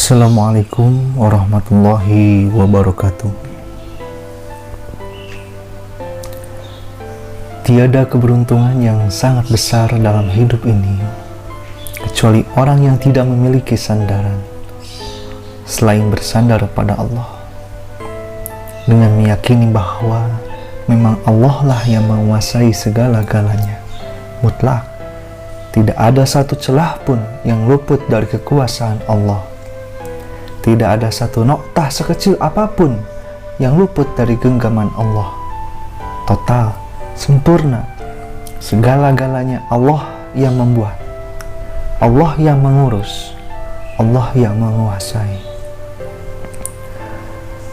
Assalamualaikum warahmatullahi wabarakatuh. Tiada keberuntungan yang sangat besar dalam hidup ini kecuali orang yang tidak memiliki sandaran selain bersandar pada Allah, dengan meyakini bahwa memang Allah lah yang menguasai segala-galanya mutlak. Tidak ada satu celah pun yang luput dari kekuasaan Allah. Tidak ada satu noktah sekecil apapun yang luput dari genggaman Allah. Total, sempurna, segala-galanya Allah yang membuat, Allah yang mengurus, Allah yang menguasai.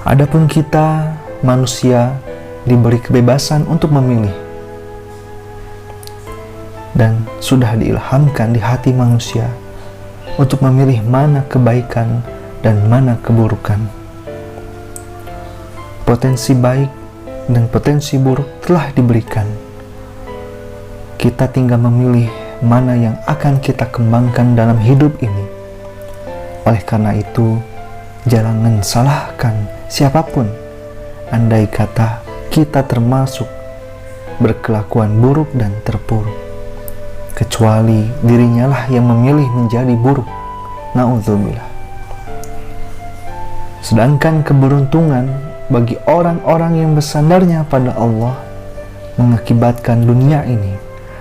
Adapun kita, manusia, diberi kebebasan untuk memilih, dan sudah diilhamkan di hati manusia untuk memilih mana kebaikan dan mana keburukan. Potensi baik dan potensi buruk telah diberikan. Kita tinggal memilih mana yang akan kita kembangkan dalam hidup ini. Oleh karena itu, jangan salahkan siapapun andai kata kita termasuk berkelakuan buruk dan terpuruk, kecuali dirinya lah yang memilih menjadi buruk. Na'udzubillah. Sedangkan keberuntungan bagi orang-orang yang bersandarnya pada Allah mengakibatkan dunia ini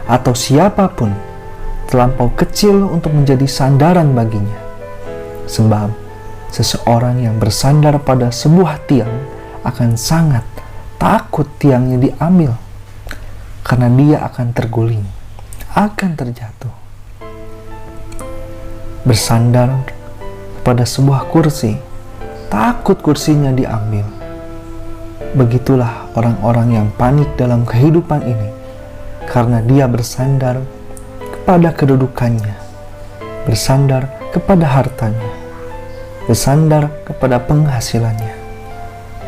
atau siapapun terlampau kecil untuk menjadi sandaran baginya. Sebab seseorang yang bersandar pada sebuah tiang akan sangat takut tiangnya diambil, karena dia akan terguling, akan terjatuh. Bersandar pada sebuah kursi, takut kursinya diambil. Begitulah orang-orang yang panik dalam kehidupan ini, karena dia bersandar kepada kedudukannya, bersandar kepada hartanya, bersandar kepada penghasilannya,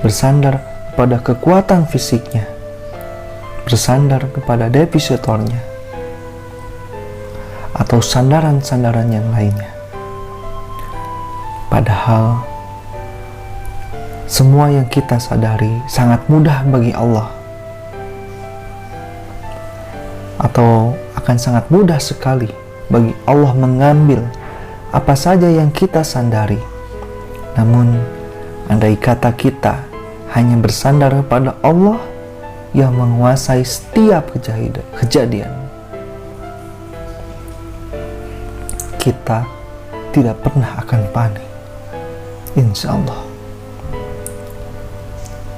bersandar kepada kekuatan fisiknya, bersandar kepada depositornya, atau sandaran-sandaran yang lainnya. Padahal semua yang kita sadari sangat mudah bagi Allah, atau akan sangat mudah sekali bagi Allah mengambil apa saja yang kita sandari. Namun, andai kata kita hanya bersandar pada Allah yang menguasai setiap kejadian, kita tidak pernah akan panik, insya Allah.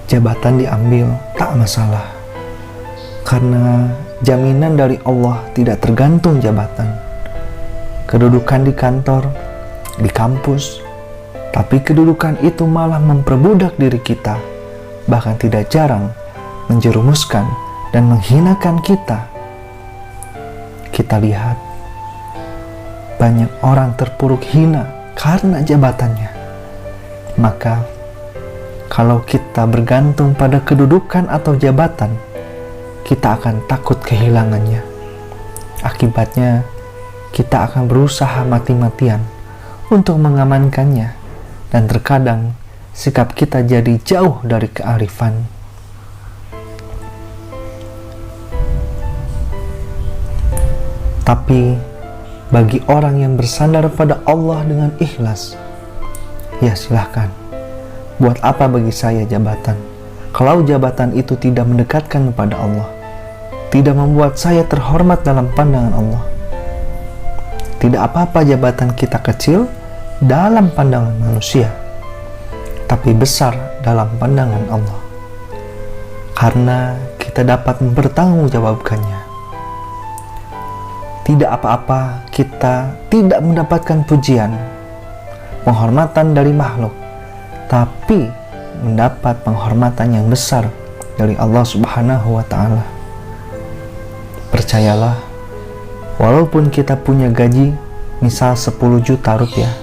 Jabatan diambil tak masalah, karena jaminan dari Allah tidak tergantung jabatan. Kedudukan di kantor, di kampus, tapi kedudukan itu malah memperbudak diri kita, bahkan tidak jarang menjerumuskan dan menghinakan kita. Kita lihat banyak orang terpuruk hina karena jabatannya. Maka kalau kita bergantung pada kedudukan atau jabatan, kita akan takut kehilangannya. Akibatnya, kita akan berusaha mati-matian untuk mengamankannya, dan terkadang sikap kita jadi jauh dari kearifan. Tapi bagi orang yang bersandar pada Allah dengan ikhlas, ya silahkan. Buat apa bagi saya jabatan, kalau jabatan itu tidak mendekatkan kepada Allah, tidak membuat saya terhormat dalam pandangan Allah? Tidak apa-apa jabatan kita kecil dalam pandangan manusia, tapi besar dalam pandangan Allah, karena kita dapat mempertanggungjawabkannya. Tidak apa-apa kita tidak mendapatkan pujian, penghormatan dari makhluk, tapi mendapat penghormatan yang besar dari Allah Subhanahu wa Ta'ala. Percayalah, walaupun kita punya gaji misal 10 juta rupiah,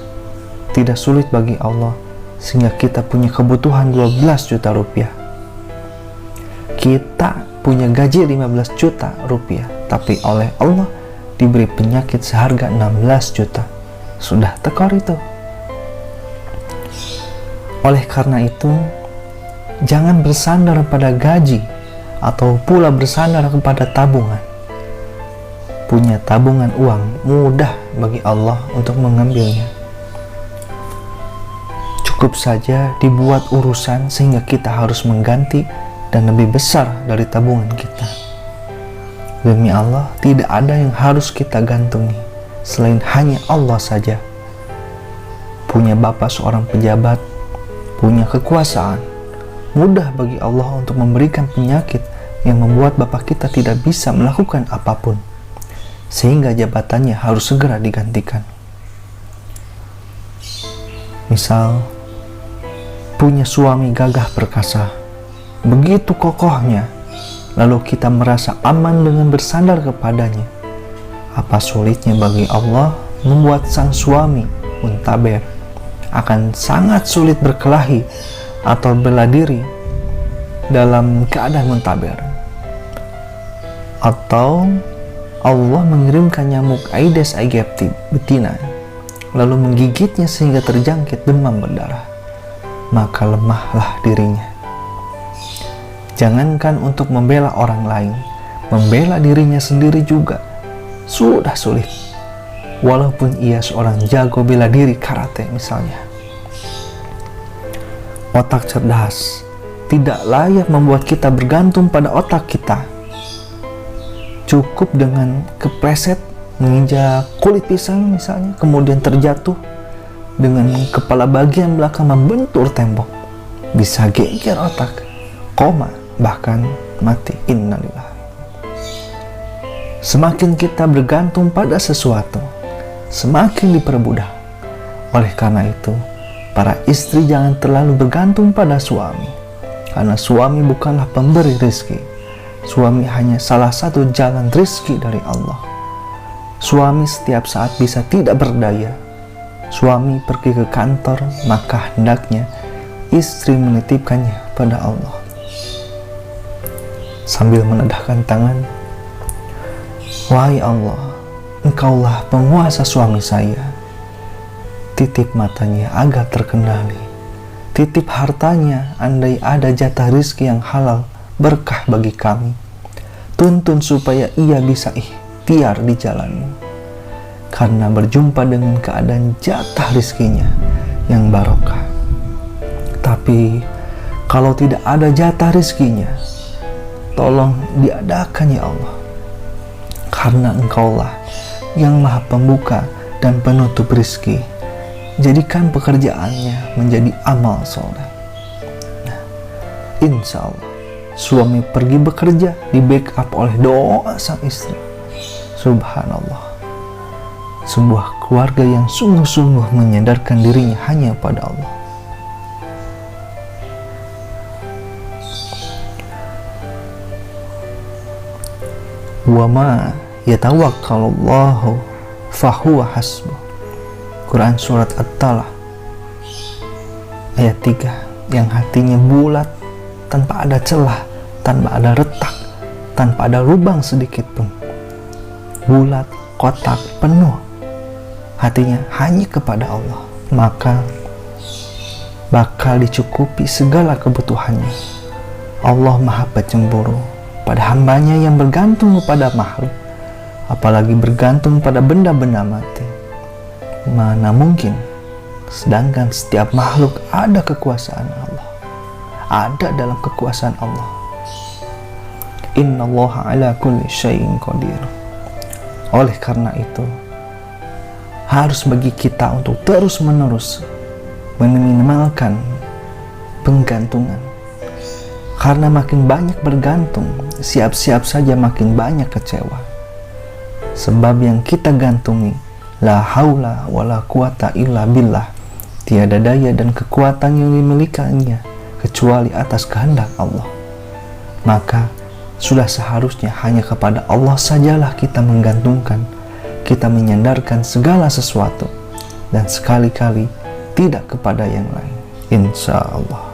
tidak sulit bagi Allah sehingga kita punya kebutuhan 12 juta rupiah. Kita punya gaji 15 juta rupiah, tapi oleh Allah diberi penyakit seharga 16 juta. Sudah tekor itu. Oleh karena itu, jangan bersandar pada gaji atau pula bersandar kepada tabungan. Punya tabungan uang mudah bagi Allah untuk mengambilnya. Cukup saja dibuat urusan sehingga kita harus mengganti dan lebih besar dari tabungan kita. Demi Allah, tidak ada yang harus kita gantungi selain hanya Allah saja. Punya bapak seorang pejabat, punya kekuasaan, mudah bagi Allah untuk memberikan penyakit yang membuat bapak kita tidak bisa melakukan apapun, sehingga jabatannya harus segera digantikan. Misal, punya suami gagah perkasa, begitu kokohnya, lalu kita merasa aman dengan bersandar kepadanya. Apa sulitnya bagi Allah membuat sang suami muntaber, akan sangat sulit berkelahi atau bela diri dalam keadaan muntaber. Atau Allah mengirimkan nyamuk Aedes aegypti betina, lalu menggigitnya sehingga terjangkit demam berdarah, maka lemahlah dirinya. Jangankan untuk membela orang lain, membela dirinya sendiri juga sudah sulit. Walaupun ia seorang jago bela diri karate misalnya. Otak cerdas tidak layak membuat kita bergantung pada otak kita. Cukup dengan kepleset menginjak kulit pisang misalnya, kemudian terjatuh dengan kepala bagian belakang membentur tembok, bisa geger otak, koma, bahkan mati. Innalillah. Semakin kita bergantung pada sesuatu, semakin diperbudak. Oleh karena itu, para istri jangan terlalu bergantung pada suami, karena suami bukanlah pemberi rezeki. Suami hanya salah satu jalan rezeki dari Allah. Suami setiap saat bisa tidak berdaya. Suami pergi ke kantor, maka hendaknya istri menitipkannya pada Allah. Sambil menedahkan tangan, wahai Allah, Engkaulah penguasa suami saya. Titip matanya agar terkendali. Titip hartanya andai ada jatah rizki yang halal berkah bagi kami. Tuntun supaya ia bisa ikhtiar di jalanmu. Karena berjumpa dengan keadaan jatah rizkinya yang barokah. Tapi kalau tidak ada jatah rizkinya, tolong diadakan ya Allah. Karena Engkaulah yang maha pembuka dan penutup rizki. Jadikan pekerjaannya menjadi amal soleh. Nah, insya Allah suami pergi bekerja di backup oleh doa sang istri. Subhanallah. Sebuah keluarga yang sungguh-sungguh menyadarkan dirinya hanya pada Allah. Wa ma yatawakkalullahu fahuwa hasbuh. Quran surat At-Talah ayat 3, yang hatinya bulat tanpa ada celah, tanpa ada retak, tanpa ada lubang sedikit pun. Bulat, kotak, penuh. Hatinya hanya kepada Allah, maka bakal dicukupi segala kebutuhannya. Allah maha pencemburu pada hambanya yang bergantung kepada makhluk, apalagi bergantung pada benda-benda mati. Mana mungkin, sedangkan setiap makhluk ada kekuasaan Allah, ada dalam kekuasaan Allah. Innallaha ala kulli syai'in qadir. Oleh karena itu, harus bagi kita untuk terus-menerus meminimalkan penggantungan. Karena makin banyak bergantung, siap-siap saja makin banyak kecewa. Sebab yang kita gantungi, la haula wala quwata illa billah, tiada daya dan kekuatan yang dimilikinya kecuali atas kehendak Allah. Maka sudah seharusnya hanya kepada Allah sajalah kita menggantungkan, kita menyandarkan segala sesuatu, dan sekali-kali tidak kepada yang lain. Insya Allah.